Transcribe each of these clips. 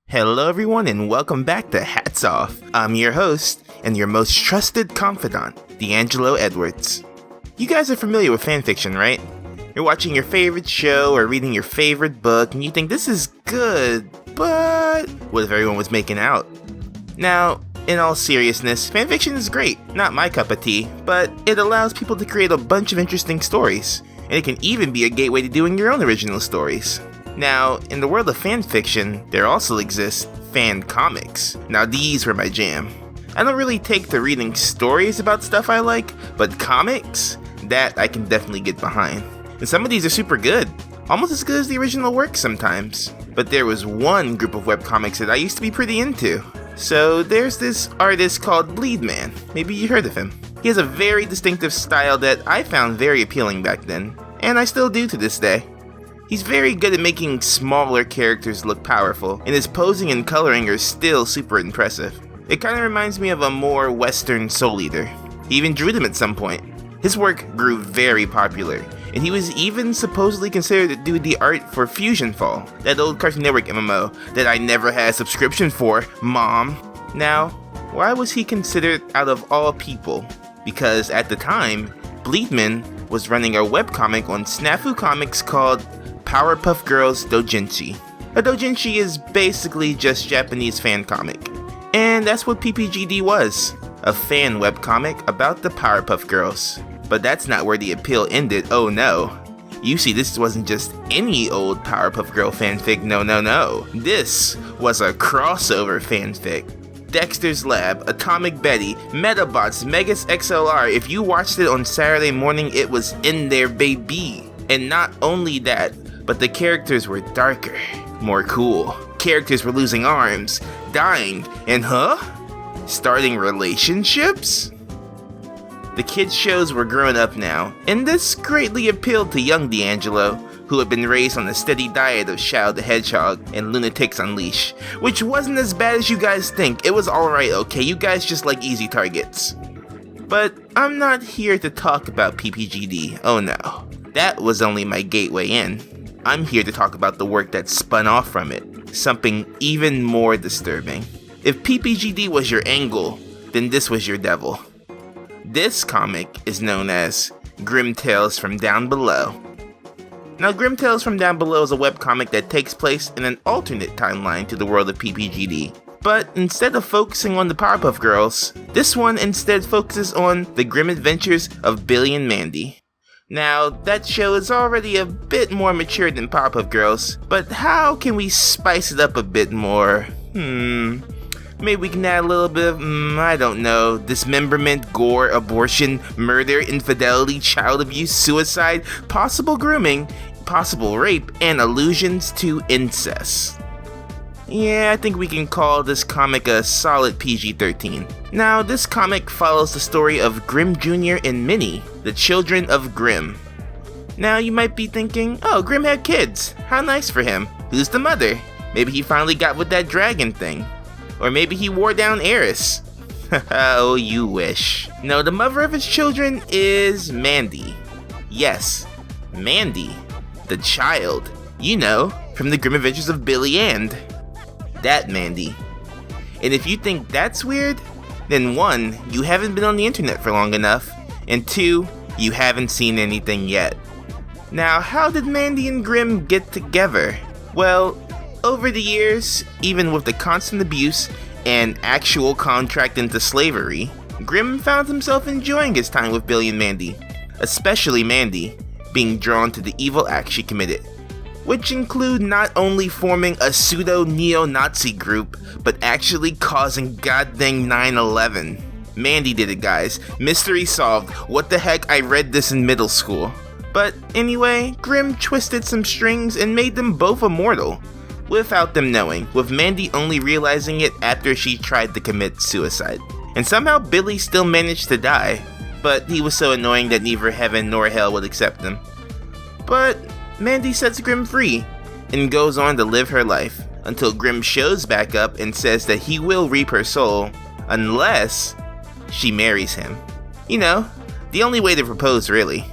Hello everyone and welcome back to Hats Off. I'm your host and your most trusted confidant, D'Angelo Edwards. You guys are familiar with fanfiction, right? You're watching your favorite show or reading your favorite book and you think this is good, but what if everyone was making out? Now, in all seriousness, fanfiction is great, not my cup of tea, but it allows people to create a bunch of interesting stories, and it can even be a gateway to doing your own original stories. Now, in the world of fanfiction, there also exists fan comics. Now these were my jam. I don't really take to reading stories about stuff I like, but comics? That I can definitely get behind. And some of these are super good, almost as good as the original work sometimes. But there was one group of webcomics that I used to be pretty into. So there's this artist called Bleedman, maybe you heard of him. He has a very distinctive style that I found very appealing back then, and I still do to this day. He's very good at making smaller characters look powerful, and his posing and coloring are still super impressive. It kinda reminds me of a more Western Soul Eater. He even drew them at some point. His work grew very popular, and he was even supposedly considered to do the art for Fusion Fall, that old Cartoon Network MMO that I never had a subscription for, Mom. Now, why was he considered out of all people? Because at the time, Bleedman was running a webcomic on Snafu Comics called Powerpuff Girls Doujinshi. A doujinshi is basically just Japanese fan comic. And that's what PPGD was, a fan webcomic about the Powerpuff Girls. But that's not where the appeal ended, oh no. You see, this wasn't just any old Powerpuff Girl fanfic, no. This was a crossover fanfic. Dexter's Lab, Atomic Betty, Metabots, Megas XLR, if you watched it on Saturday morning, it was in there, baby. And not only that, but the characters were darker, more cool. Characters were losing arms, dying, and starting relationships? The kids' shows were growing up now, and this greatly appealed to young D'Angelo, who had been raised on a steady diet of Shadow the Hedgehog and Lunatics Unleash, which wasn't as bad as you guys think. It was alright, okay? You guys just like easy targets. But I'm not here to talk about PPGD, oh no. That was only my gateway in. I'm here to talk about the work that spun off from it, something even more disturbing. If PPGD was your angle, then this was your devil. This comic is known as Grim Tales from Down Below. Now, Grim Tales from Down Below is a webcomic that takes place in an alternate timeline to the world of PPGD. But instead of focusing on the Powerpuff Girls, this one instead focuses on the grim adventures of Billy and Mandy. Now, that show is already a bit more mature than Powerpuff Girls, but how can we spice it up a bit more? Maybe we can add a little bit of, I don't know, dismemberment, gore, abortion, murder, infidelity, child abuse, suicide, possible grooming, possible rape, and allusions to incest. Yeah, I think we can call this comic a solid PG-13. Now, this comic follows the story of Grimm Jr. and Minnie, the children of Grimm. Now, you might be thinking, oh, Grimm had kids. How nice for him. Who's the mother? Maybe he finally got with that dragon thing. Or maybe he wore down Eris. Oh, you wish. No, the mother of his children is Mandy. Yes, Mandy, the child. You know, from the Grim Adventures of Billy and that Mandy. And if you think that's weird, then 1, you haven't been on the internet for long enough, and 2, you haven't seen anything yet. Now, how did Mandy and Grimm get together? Well, over the years, even with the constant abuse and actual contract into slavery, Grimm found himself enjoying his time with Billy and Mandy, especially Mandy, being drawn to the evil acts she committed, which include not only forming a pseudo-neo-Nazi group, but actually causing goddamn 9/11. Mandy did it, guys. Mystery solved. What the heck, I read this in middle school. But anyway, Grimm twisted some strings and made them both immortal, without them knowing, with Mandy only realizing it after she tried to commit suicide. And somehow Billy still managed to die. but he was so annoying that neither heaven nor hell would accept him. But Mandy sets Grimm free, and goes on to live her life, until Grimm shows back up and says that he will reap her soul, unless she marries him. You know, the only way to propose, really.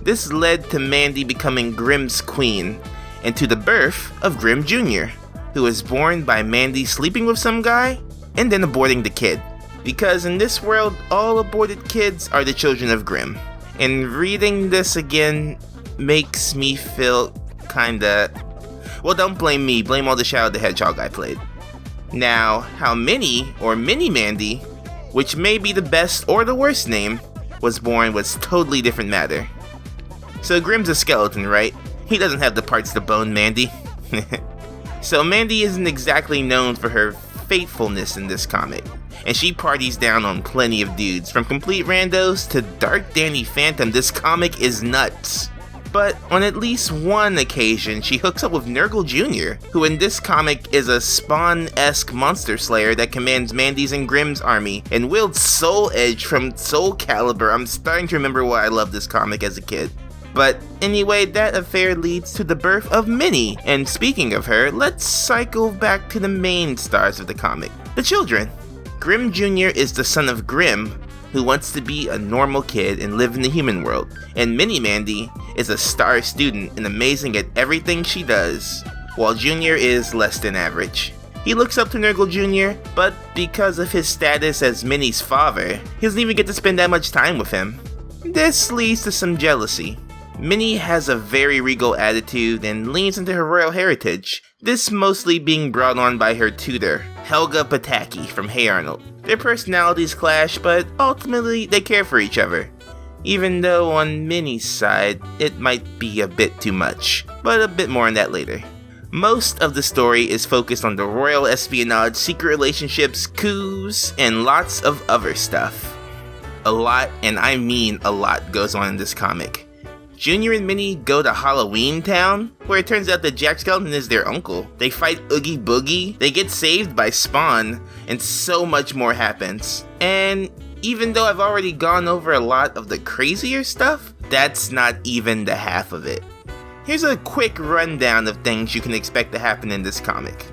This led to Mandy becoming Grimm's queen, and to the birth of Grimm Jr., who was born by Mandy sleeping with some guy, and then aborting the kid. Because in this world, all aborted kids are the children of Grimm. And reading this again makes me feel kinda... Well, don't blame me, blame all the Shadow the Hedgehog I played. Now, how Minnie, or Mini Mandy, which may be the best or the worst name, was born was totally different matter. So Grimm's a skeleton, right? He doesn't have the parts to bone Mandy. So Mandy isn't exactly known for her faithfulness in this comic, and she parties down on plenty of dudes, from complete randos to Dark Danny Phantom. This comic is nuts. But on at least one occasion, she hooks up with Nurgle Jr., who in this comic is a Spawn-esque monster slayer that commands Mandy's and Grimm's army, and wields Soul Edge from Soul Calibur. I'm starting to remember why I loved this comic as a kid. But anyway, that affair leads to the birth of Minnie, and speaking of her, let's cycle back to the main stars of the comic, the children. Grimm Jr. is the son of Grimm, who wants to be a normal kid and live in the human world, and Mini Mandy is a star student and amazing at everything she does, while Junior is less than average. He looks up to Nurgle Jr., but because of his status as Minnie's father, he doesn't even get to spend that much time with him. This leads to some jealousy. Minnie has a very regal attitude and leans into her royal heritage, this mostly being brought on by her tutor, Helga Pataki from Hey Arnold. Their personalities clash, but ultimately they care for each other. Even though on Minnie's side, it might be a bit too much, but a bit more on that later. Most of the story is focused on the royal espionage, secret relationships, coups, and lots of other stuff. A lot, and I mean a lot, goes on in this comic. Junior and Minnie go to Halloween Town, where it turns out that Jack Skellington is their uncle. They fight Oogie Boogie, they get saved by Spawn, and so much more happens. And even though I've already gone over a lot of the crazier stuff, that's not even the half of it. Here's a quick rundown of things you can expect to happen in this comic.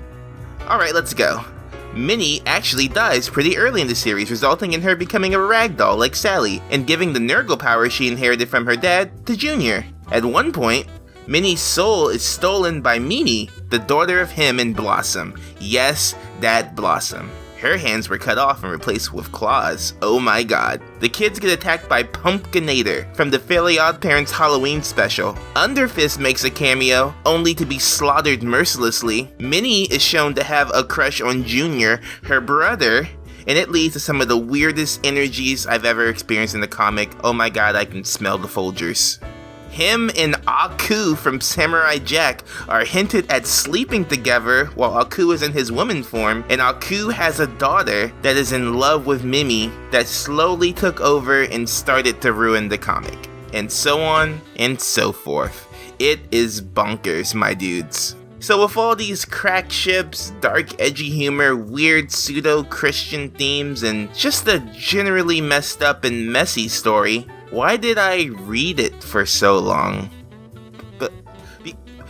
Alright, let's go. Minnie actually dies pretty early in the series, resulting in her becoming a ragdoll like Sally, and giving the Nurgle power she inherited from her dad to Junior. At one point, Minnie's soul is stolen by Mimi, the daughter of him and Blossom. Yes, that Blossom. Her hands were cut off and replaced with claws. Oh my god. The kids get attacked by Pumpkinator from the Fairly Odd Parents Halloween special. Underfist makes a cameo, only to be slaughtered mercilessly. Minnie is shown to have a crush on Junior, her brother, and it leads to some of the weirdest energies I've ever experienced in the comic. Oh my god, I can smell the Folgers. Him and Aku from Samurai Jack are hinted at sleeping together while Aku is in his woman form, and Aku has a daughter that is in love with Mimi that slowly took over and started to ruin the comic. And so on and so forth. It is bonkers, my dudes. So with all these crack ships, dark edgy humor, weird pseudo-Christian themes, and just a generally messed up and messy story, why did I read it for so long?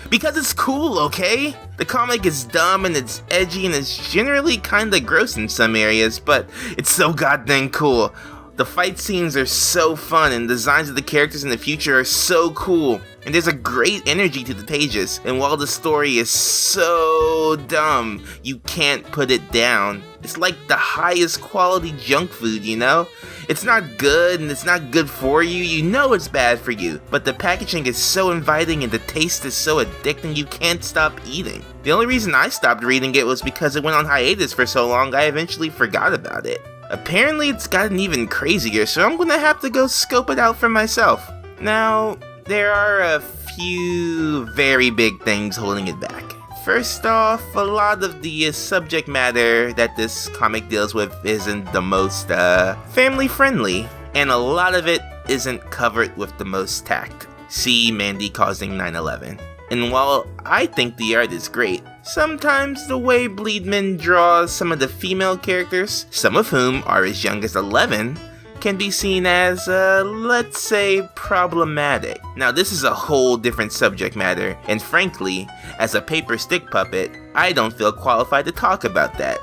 Because it's cool, okay? The comic is dumb and it's edgy and it's generally kinda gross in some areas, but it's so goddamn cool. The fight scenes are so fun and the designs of the characters in the future are so cool. And there's a great energy to the pages, and while the story is so dumb, you can't put it down. It's like the highest quality junk food, you know? It's not good and it's not good for you, you know it's bad for you, but the packaging is so inviting and the taste is so addicting you can't stop eating. The only reason I stopped reading it was because it went on hiatus for so long I eventually forgot about it. Apparently it's gotten even crazier, so I'm gonna have to go scope it out for myself. Now, there are a few very big things holding it back. First off, a lot of the subject matter that this comic deals with isn't the most family friendly, and a lot of it isn't covered with the most tact. See Mandy causing 9/11. And while I think the art is great, sometimes the way Bleedman draws some of the female characters, some of whom are as young as 11, can be seen as, let's say, problematic. Now, this is a whole different subject matter, and frankly, as a paper stick puppet, I don't feel qualified to talk about that.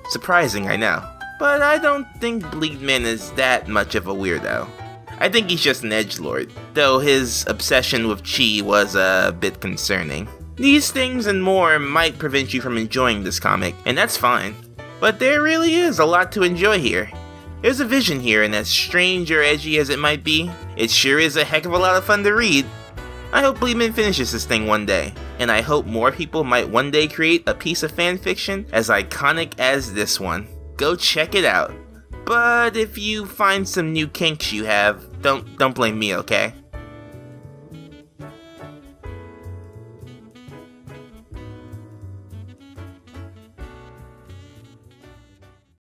Surprising, I know. But I don't think Bleedman is that much of a weirdo. I think he's just an edgelord, though his obsession with chi was a bit concerning. These things and more might prevent you from enjoying this comic, and that's fine. But there really is a lot to enjoy here. There's a vision here, and as strange or edgy as it might be, it sure is a heck of a lot of fun to read. I hope Bleedman finishes this thing one day, and I hope more people might one day create a piece of fanfiction as iconic as this one. Go check it out. But if you find some new kinks you have, don't blame me, okay?